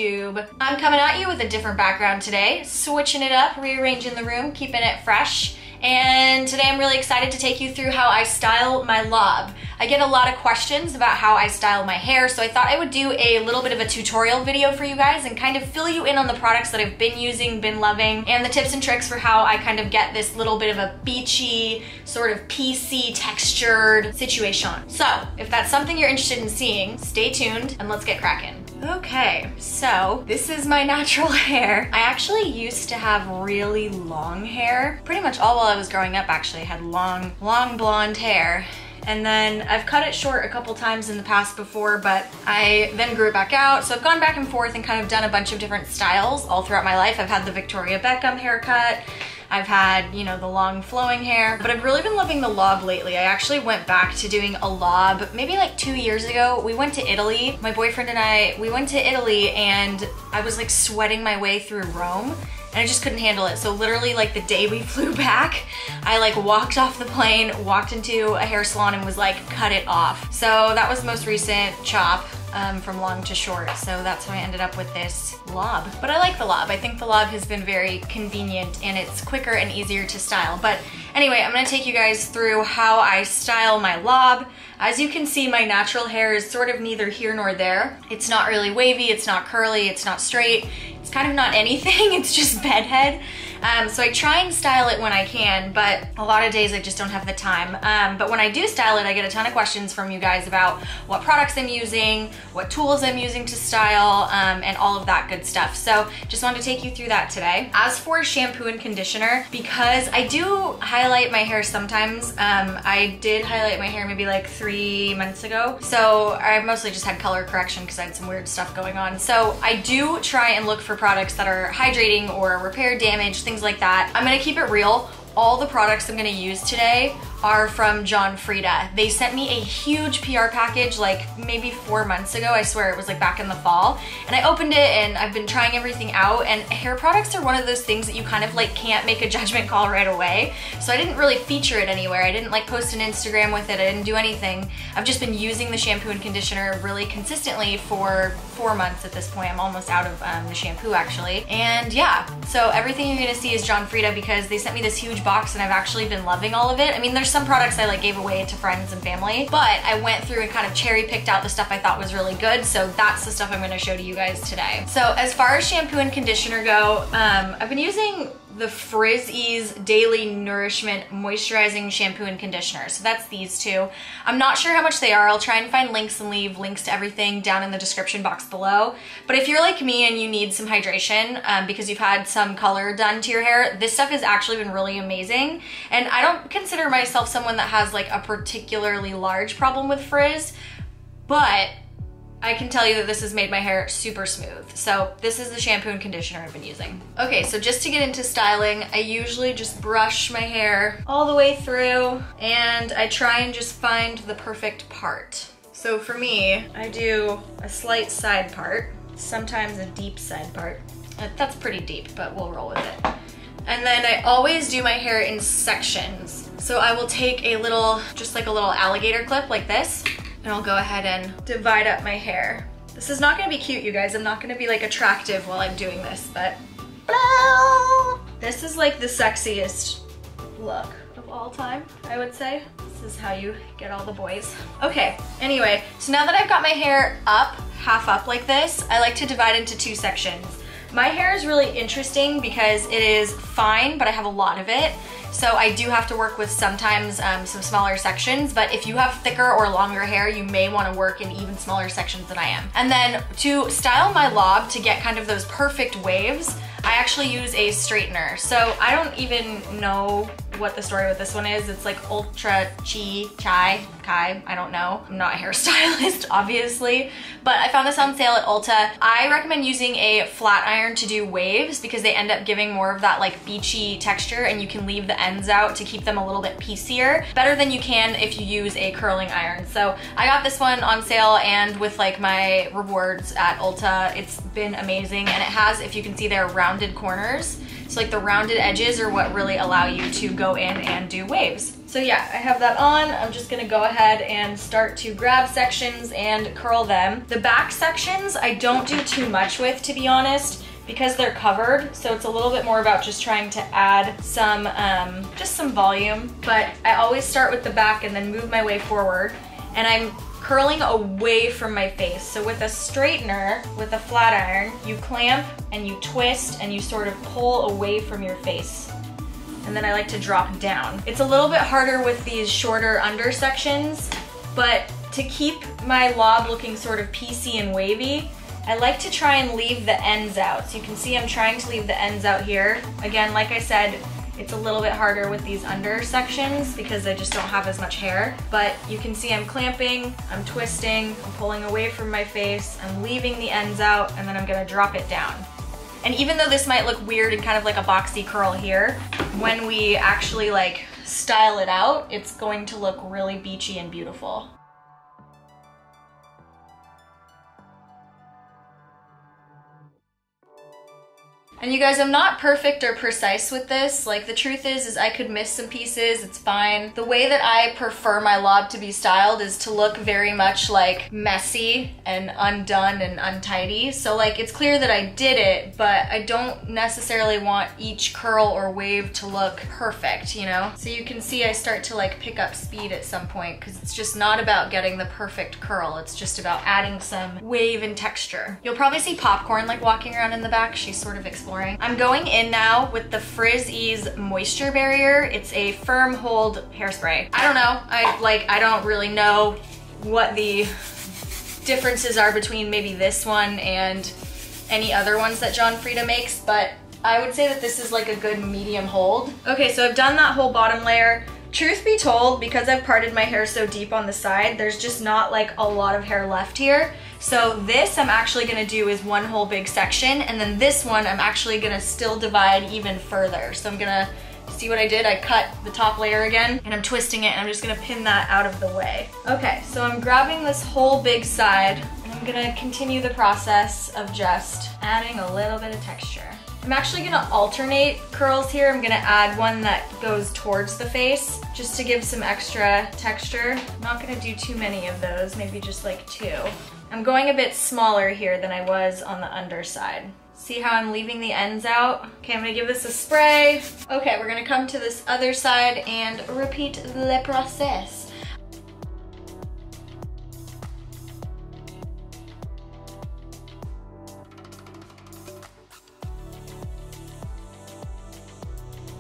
YouTube. I'm coming at you with a different background today, switching it up, rearranging the room, keeping it fresh. And today I'm really excited to take you through how I style my lob. I get a lot of questions about how I style my hair, so I thought I would do a little bit of a tutorial video for you guys and kind of fill you in on the products that I've been using, been loving, and the tips and tricks for how I kind of get this little bit of a beachy, sort of PC textured situation. So if that's something you're interested in seeing, stay tuned and let's get cracking. Okay, so this is my natural hair. I actually used to have really long hair. Pretty much all while I was growing up, actually, I had long blonde hair. And then I've cut it short a couple times in the past before, but I then grew it back out. So I've gone back and forth and kind of done a bunch of different styles all throughout my life. I've had the Victoria Beckham haircut. I've had, you know, the long flowing hair, but I've really been loving the lob lately. I actually went back to doing a lob maybe like 2 years ago. We went to Italy. My boyfriend and I, we went to Italy and I was like sweating my way through Rome and I just couldn't handle it. So literally like the day we flew back, I like walked off the plane, walked into a hair salon and was like, cut it off. So that was the most recent chop. From long to short, so that's how I ended up with this lob. But I like the lob. I think the lob has been very convenient and it's quicker and easier to style. But anyway, I'm gonna take you guys through how I style my lob. As you can see, my natural hair is sort of neither here nor there. It's not really wavy, it's not curly, it's not straight. It's kind of not anything, it's just bedhead. So I try and style it when I can, but a lot of days I just don't have the time. But when I do style it, I get a ton of questions from you guys about what products I'm using, what tools I'm using to style, and all of that good stuff. So just wanted to take you through that today. As for shampoo and conditioner, because I do highlight my hair sometimes, I did highlight my hair maybe like 3 months ago. So I mostly just had color correction because I had some weird stuff going on. So I do try and look for products that are hydrating or repair damage, things like that. I'm gonna keep it real. All the products I'm gonna use today are from John Frieda. They sent me a huge PR package like maybe 4 months ago. I swear it was like back in the fall. And I opened it and I've been trying everything out, and hair products are one of those things that you kind of like can't make a judgment call right away. So I didn't really feature it anywhere. I didn't like post an Instagram with it. I didn't do anything. I've just been using the shampoo and conditioner really consistently for 4 months at this point. I'm almost out of the shampoo actually. And yeah, so everything you're gonna see is John Frieda because they sent me this huge box and I've actually been loving all of it. I mean, there's some products I like gave away to friends and family, but I went through and kind of cherry picked out the stuff I thought was really good. So that's the stuff I'm gonna show to you guys today. So as far as shampoo and conditioner go, I've been using the Frizz Daily Nourishment Moisturizing Shampoo and Conditioner. So that's these two. I'm not sure how much they are. I'll try and find links and leave links to everything down in the description box below. But if you're like me and you need some hydration because you've had some color done to your hair, this stuff has actually been really amazing. And I don't consider myself someone that has like a particularly large problem with frizz, but I can tell you that this has made my hair super smooth. So this is the shampoo and conditioner I've been using. Okay, so just to get into styling, I usually just brush my hair all the way through and I try and just find the perfect part. So for me, I do a slight side part, sometimes a deep side part. That's pretty deep, but we'll roll with it. And then I always do my hair in sections. So I will take a little, just like a little alligator clip like this, and I'll go ahead and divide up my hair. This is not gonna be cute, you guys. I'm not gonna be like attractive while I'm doing this, but this is like the sexiest look of all time, I would say. This is how you get all the boys. Okay, anyway, so now that I've got my hair up, half up like this, I like to divide into 2 sections. My hair is really interesting because it is fine, but I have a lot of it. So I do have to work with sometimes some smaller sections, but if you have thicker or longer hair, you may want to work in even smaller sections than I am. And then to style my lob to get kind of those perfect waves, I actually use a straightener. So I don't even know what the story with this one is. It's like Ultra Kai, I don't know. I'm not a hairstylist, obviously, but I found this on sale at Ulta. I recommend using a flat iron to do waves because they end up giving more of that like beachy texture and you can leave the ends out to keep them a little bit piecier, better than you can if you use a curling iron. So I got this one on sale and with like my rewards at Ulta, it's been amazing. And it has, if you can see there, rounded corners. So like the rounded edges are what really allow you to go in and do waves. So yeah, I have that on. I'm just gonna go ahead and start to grab sections and curl them. The back sections I don't do too much with, to be honest, because they're covered. So it's a little bit more about just trying to add some, just some volume. But I always start with the back and then move my way forward. And I'm curling away from my face. So with a straightener, with a flat iron, you clamp and you twist and you sort of pull away from your face. And then I like to drop down. It's a little bit harder with these shorter under sections, but to keep my lob looking sort of piecey and wavy, I like to try and leave the ends out. So you can see I'm trying to leave the ends out here. Again, like I said, it's a little bit harder with these under sections because I just don't have as much hair. But you can see I'm clamping, I'm twisting, I'm pulling away from my face, I'm leaving the ends out, and then I'm gonna drop it down. And even though this might look weird and kind of like a boxy curl here, when we actually like style it out, it's going to look really beachy and beautiful. And you guys, I'm not perfect or precise with this. Like, the truth is I could miss some pieces, it's fine. The way that I prefer my lob to be styled is to look very much like messy and undone and untidy. So like, it's clear that I did it, but I don't necessarily want each curl or wave to look perfect, you know? So you can see I start to like pick up speed at some point because it's just not about getting the perfect curl. It's just about adding some wave and texture. You'll probably see Popcorn like walking around in the back. She's sort of exploring. I'm going in now with the Frizz Ease Moisture Barrier. It's a firm hold hairspray. I don't know, I don't really know what the differences are between maybe this one and any other ones that John Frieda makes, but I would say that this is like a good medium hold. Okay, so I've done that whole bottom layer. Truth be told, because I've parted my hair so deep on the side, there's just not like a lot of hair left here. So this I'm actually gonna do is one whole big section, and then this one I'm actually gonna still divide even further. So I'm gonna, see what I did? I cut the top layer again, and I'm twisting it, and I'm just gonna pin that out of the way. Okay, so I'm grabbing this whole big side, and I'm gonna continue the process of just adding a little bit of texture. I'm actually gonna alternate curls here. I'm gonna add one that goes towards the face just to give some extra texture. I'm not gonna do too many of those, maybe just like 2. I'm going a bit smaller here than I was on the underside. See how I'm leaving the ends out? Okay, I'm gonna give this a spray. Okay, we're gonna come to this other side and repeat le process.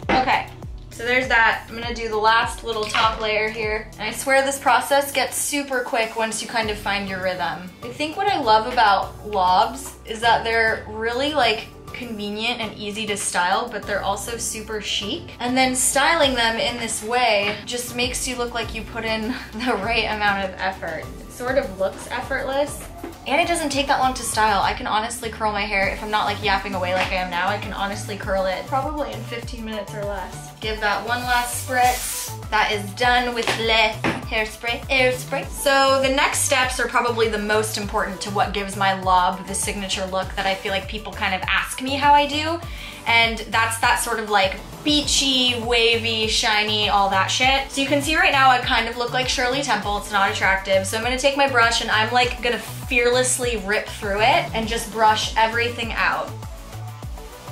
Okay, so there's that. I'm gonna do the last little top layer here. And I swear this process gets super quick once you kind of find your rhythm. I think what I love about lobs is that they're really like convenient and easy to style, but they're also super chic. And then styling them in this way just makes you look like you put in the right amount of effort. It sort of looks effortless. And it doesn't take that long to style. I can honestly curl my hair, if I'm not like yapping away like I am now, I can honestly curl it probably in 15 minutes or less. Give that one last spritz. That is done with le hairspray. So the next steps are probably the most important to what gives my lob the signature look that I feel like people kind of ask me how I do. And that's that sort of like beachy, wavy, shiny, all that shit. So you can see right now I kind of look like Shirley Temple. It's not attractive. So I'm gonna take my brush and I'm like gonna fearlessly rip through it and just brush everything out.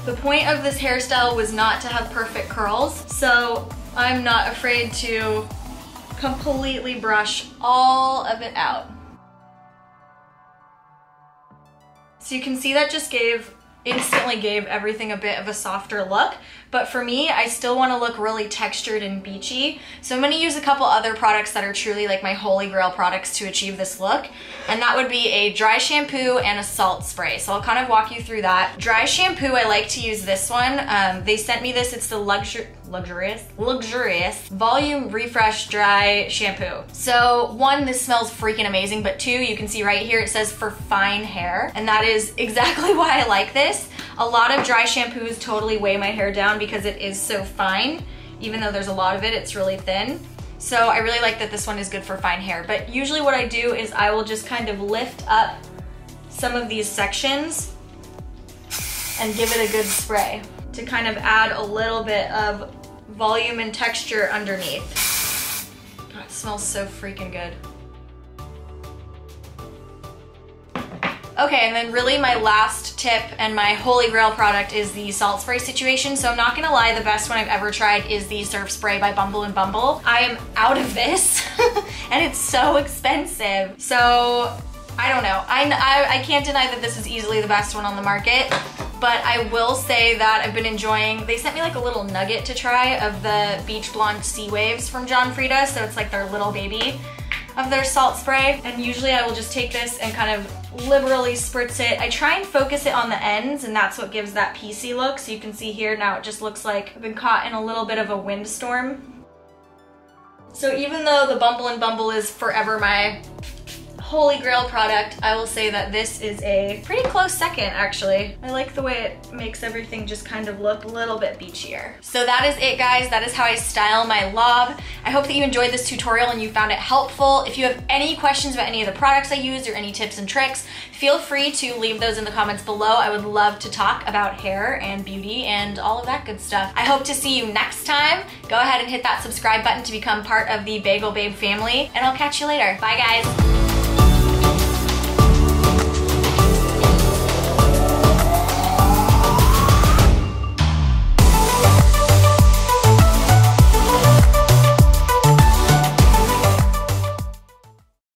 The point of this hairstyle was not to have perfect curls, so I'm not afraid to completely brush all of it out. So you can see that just instantly gave everything a bit of a softer look. But for me, I still want to look really textured and beachy. So I'm going to use a couple other products that are truly like my holy grail products to achieve this look. And that would be a dry shampoo and a salt spray. So I'll kind of walk you through that. Dry shampoo, I like to use this one. They sent me this. It's the luxurious volume refresh dry shampoo. So one, this smells freaking amazing, but 2, you can see right here it says for fine hair, and that is exactly why I like this. A lot of dry shampoos totally weigh my hair down because it is so fine. Even though there's a lot of it, it's really thin. So I really like that this one is good for fine hair. But usually what I do is I will just kind of lift up some of these sections and give it a good spray. to kind of add a little bit of volume and texture underneath. Oh, it smells so freaking good. Okay, and then really my last tip and my holy grail product is the salt spray situation. So I'm not gonna lie, the best one I've ever tried is the Surf Spray by Bumble and Bumble. I am out of this and it's so expensive. So I don't know. I can't deny that this is easily the best one on the market, but I will say that I've been enjoying, they sent me like a little nugget to try of the Beach Blonde Sea Waves from John Frieda. So it's like their little baby of their salt spray. And usually I will just take this and kind of liberally spritz it. I try and focus it on the ends, and that's what gives that piecey look. So you can see here now it just looks like I've been caught in a little bit of a windstorm. So even though the Bumble and Bumble is forever my holy grail product, I will say that this is a pretty close second, actually. I like the way it makes everything just kind of look a little bit beachier. So that is it, guys. That is how I style my lob. I hope that you enjoyed this tutorial and you found it helpful. If you have any questions about any of the products I used or any tips and tricks, feel free to leave those in the comments below. I would love to talk about hair and beauty and all of that good stuff. I hope to see you next time. Go ahead and hit that subscribe button to become part of the Bagel Babe family, and I'll catch you later. Bye, guys.